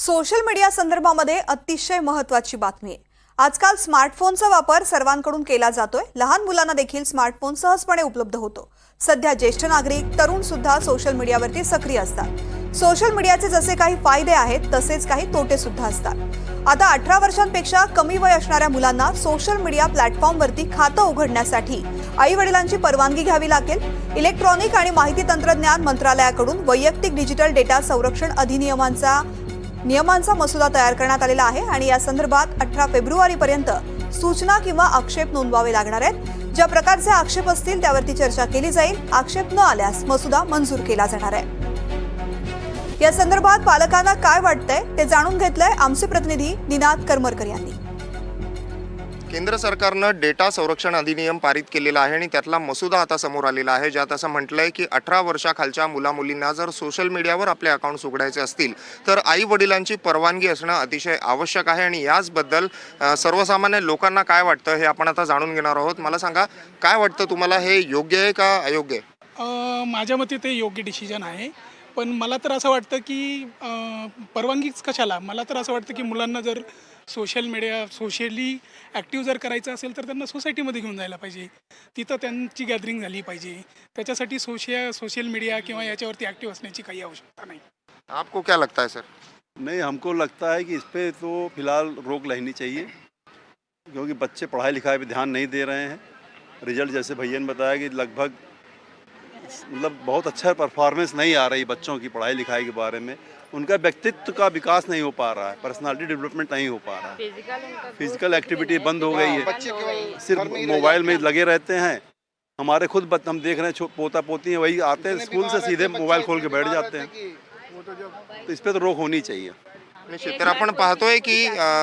Social media संदर्भामध्ये अतिशय महत्त्वाची बातमी आहे। आजकाल स्मार्टफोनचा वापर सर्वांकडून केला जातोय। लहान मुलांना देखील स्मार्टफोन सहजपणे उपलब्ध होतो। सध्या ज्येष्ठ नागरिक, तरुण सुद्धा सोशल मीडियावरती सक्रिय असतात। सोशल मीडियाचे जसे काही फायदे आहेत तसेच काही तोटे सुद्धा असतात। आता 18 वर्षांपेक्षा कमी वय असणाऱ्या मुलांना सोशल मीडिया प्लॅटफॉर्मवरती खातं उघडण्यासाठी आई-वडिलांची परवानगी घ्यावी लागेल। इलेक्ट्रॉनिक आणि माहिती तंत्रज्ञान मंत्रालयाकडून वैयक्तिक डिजिटल डेटा संरक्षण नियमांचा मसुदा तयार करण्यात आलेला आहे आणि या संदर्भात 18 फेब्रुवारीपर्यंत सूचना किंवा आक्षेप नोंदवावे लागणार आहेत। ज्या प्रकारचे आक्षेप असतील त्यावरती चर्चा केली जाईल। आक्षेप न आल्यास मसुदा मंजूर केला जाणार आहे। या संदर्भात पालकांना काय वाटतंय ते जाणून घेतलंय आमचे प्रतिनिधी निनाद करमरकर यांनी। केंद्र सरकारनं डेटा संरक्षण अधिनियम पारित केलेला आहे आणि त्यातला मसुदा आता समोर आलेला आहे, ज्यात असं म्हटलंय की 18 वर्षाखालच्या मुला-मुलींना जर सोशल मीडियावर आपले अकाउंट्स उघडायचे असतील तर आई वडिलांची परवानगी असणं अतिशय आवश्यक आहे। आणि याचबद्दल सर्वसामान्य लोकांना काय वाटतं हे आपण आता जाणून घेणार आहोत। मला सांगा, काय वाटतं तुम्हाला, हे योग्य आहे का अयोग्य आहे? माझ्या मते ते योग्य डिसिजन आहे, पण मला तर असं वाटतं की परवानगीच कशाला। मला तर असं वाटतं की मुलांना जर सोशली ॲक्टिव्ह जर करायचं असेल तर त्यांना सोसायटीमध्ये घेऊन जायला पाहिजे, तिथं त्यांची गॅदरिंग झाली पाहिजे। त्याच्यासाठी सोशल मीडिया किंवा याच्यावरती ॲक्टिव्ह असण्याची काही आवश्यकता नाही। आपको क्या लगता है सर? नहीं, हमको लगता है कि इस पे तो फिलहाल रोक लगनी चाहिए, क्योंकि बच्चे पढ़ाई लिखाई पे ध्यान नहीं दे रहे हैं। रिजल्ट जैसे भैया ने बताया कि लगभग बहुत अच्छा परफॉर्मेंस नहीं आ रही बच्चों की पढ़ाई लिखाई के बारे में। उनका व्यक्तित्व का विकास नहीं हो पा रहा है, पर्सनालिटी डेवलपमेंट नहीं हो पा रहा है। फिजिकल एक्टिविटी बंद हो गई है, सिर्फ मोबाइल में लगे रहते हैं। हमारे खुद हम देख रहे हैं, पोता पोती हैं, वही आते हैं स्कूल से सीधे मोबाइल खोल के बैठ जाते हैं। तो इस पर तो रोक होनी चाहिए। निश्चित। तर आपण पाहतोय की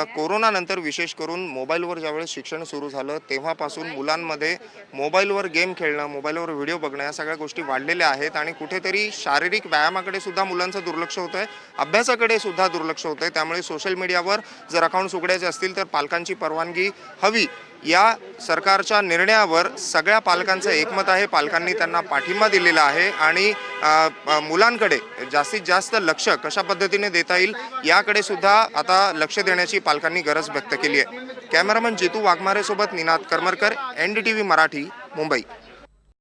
कोरोना नंतर विशेष करून मोबाईलवर ज्यावेळेस शिक्षण सुरू झालं तेव्हापासून मुलांमध्ये मोबाईलवर गेम खेळणं, मोबाईलवर व्हिडिओ बघणं या सगळ्या गोष्टी वाढलेल्या आहेत आणि कुठेतरी शारीरिक व्यायामाकडे सुद्धा मुलांचं दुर्लक्ष होतंय, अभ्यासाकडे सुद्धा दुर्लक्ष होतंय। त्यामुळे सोशल मीडियावर जर अकाउंट्स उघडायचे असतील तर पालकांची परवानगी हवी, या सरकारच्या निर्णयावर सगळ्या पालकांचं एकमत आहे। पालकांनी त्यांना पाठिंबा दिलेला आहे आणि मुलांकडे जास्तीत जास्त लक्ष कशा पद्धतीने देता येईल याकडे सुद्धा आता लक्ष देण्याची पालकांनी गरज व्यक्त केली आहे। कॅमेरामन जितू वाघमारे सोबत निनाद करमरकर, NDTV मराठी, मुंबई।